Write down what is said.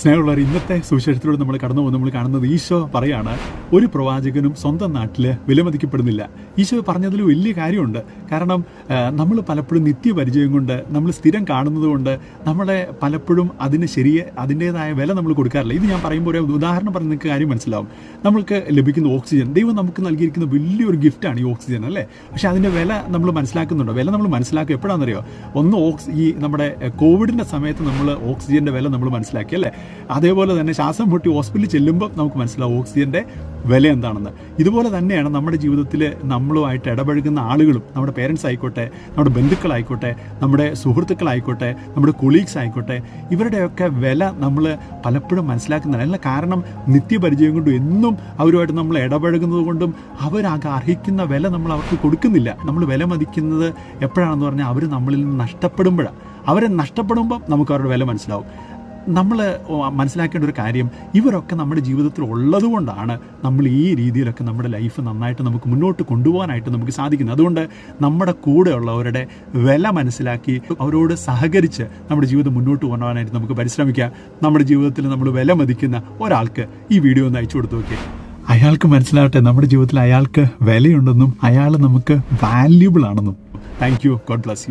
സ്നേഹമുള്ളവർ, ഇന്നത്തെ സുവിശേഷത്തിലൂടെ നമ്മൾ കടന്നു പോകുമ്പോൾ നമ്മൾ കാണുന്നത് ഈശോ പറയാണ്, ഒരു പ്രവാചകനും സ്വന്തം നാട്ടിൽ വിലമതിക്കപ്പെടുന്നില്ല. ഈശോ പറഞ്ഞതിൽ വലിയ കാര്യമുണ്ട്. കാരണം നമ്മൾ പലപ്പോഴും നിത്യപരിചയം കൊണ്ട്, നമ്മൾ സ്ഥിരം കാണുന്നത് കൊണ്ട് നമ്മളെ പലപ്പോഴും അതിൻ്റേതായ വില നമ്മൾ കൊടുക്കാറില്ല. ഇത് ഞാൻ പറയുമ്പോൾ ഒരു ഉദാഹരണം പറഞ്ഞ് നിങ്ങൾക്ക് കാര്യം മനസ്സിലാവും. നമ്മൾക്ക് ലഭിക്കുന്ന ഓക്സിജൻ, ദൈവം നമുക്ക് നൽകിയിരിക്കുന്ന വലിയൊരു ഗിഫ്റ്റാണ് ഈ ഓക്സിജൻ, അല്ലേ? പക്ഷേ അതിൻ്റെ വില നമ്മൾ മനസ്സിലാക്കുന്നുണ്ടോ? വില നമ്മൾ മനസ്സിലാക്കുക എപ്പോഴാണെന്നറിയോ? ഈ നമ്മുടെ കോവിഡിൻ്റെ സമയത്ത് നമ്മൾ ഓക്സിജൻ്റെ വില നമ്മൾ മനസ്സിലാക്കി, അല്ലേ? അതേപോലെ തന്നെ ശ്വാസം മുട്ടി ഹോസ്പിറ്റലിൽ ചെല്ലുമ്പോൾ നമുക്ക് മനസ്സിലാവും ഓക്സിജൻ്റെ വില എന്താണെന്ന്. ഇതുപോലെ തന്നെയാണ് നമ്മുടെ ജീവിതത്തിൽ നമ്മളുമായിട്ട് ഇടപഴകുന്ന ആളുകളും, നമ്മുടെ പേരൻസ് ആയിക്കോട്ടെ, നമ്മുടെ ബന്ധുക്കളായിക്കോട്ടെ, നമ്മുടെ സുഹൃത്തുക്കളായിക്കോട്ടെ, നമ്മുടെ കൊളീഗ്സ് ആയിക്കോട്ടെ, ഇവരുടെയൊക്കെ വില നമ്മൾ പലപ്പോഴും മനസ്സിലാക്കുന്നില്ല. അതിനുള്ള കാരണം നിത്യപരിചയം കൊണ്ടും എന്നും അവരുമായിട്ട് നമ്മൾ ഇടപഴകുന്നത് കൊണ്ടും അർഹിക്കുന്ന വില നമ്മൾ അവർക്ക് കൊടുക്കുന്നില്ല. നമ്മൾ വില മതിക്കുന്നത് എപ്പോഴാണെന്ന് പറഞ്ഞാൽ അവർ നമ്മളിൽ നിന്ന് നഷ്ടപ്പെടുമ്പോഴാണ്. അവരെ നഷ്ടപ്പെടുമ്പോൾ നമുക്ക് അവരുടെ വില മനസ്സിലാവും. നമ്മൾ മനസ്സിലാക്കേണ്ട ഒരു കാര്യം, ഇവരൊക്കെ നമ്മുടെ ജീവിതത്തിൽ ഉള്ളതുകൊണ്ടാണ് നമ്മൾ ഈ രീതിയിലൊക്കെ നമ്മുടെ ലൈഫ് നന്നായിട്ട് നമുക്ക് മുന്നോട്ട് കൊണ്ടുപോകാനായിട്ട് നമുക്ക് സാധിക്കുന്നത്. അതുകൊണ്ട് നമ്മുടെ കൂടെയുള്ളവരുടെ വില മനസ്സിലാക്കി അവരോട് സഹകരിച്ച് നമ്മുടെ ജീവിതം മുന്നോട്ട് കൊണ്ടുപോകാനായിട്ട് നമുക്ക് പരിശ്രമിക്കാം. നമ്മുടെ ജീവിതത്തിൽ നമ്മൾ വില മതിക്കുന്ന ഒരാൾക്ക് ഈ വീഡിയോ ഒന്ന് അയച്ചു കൊടുത്തു നോക്കി. അയാൾക്ക് മനസ്സിലാവട്ടെ നമ്മുടെ ജീവിതത്തിൽ അയാൾക്ക് വിലയുണ്ടെന്നും അയാൾ നമുക്ക് വാല്യുബിൾ ആണെന്നും. Thank you. God bless you.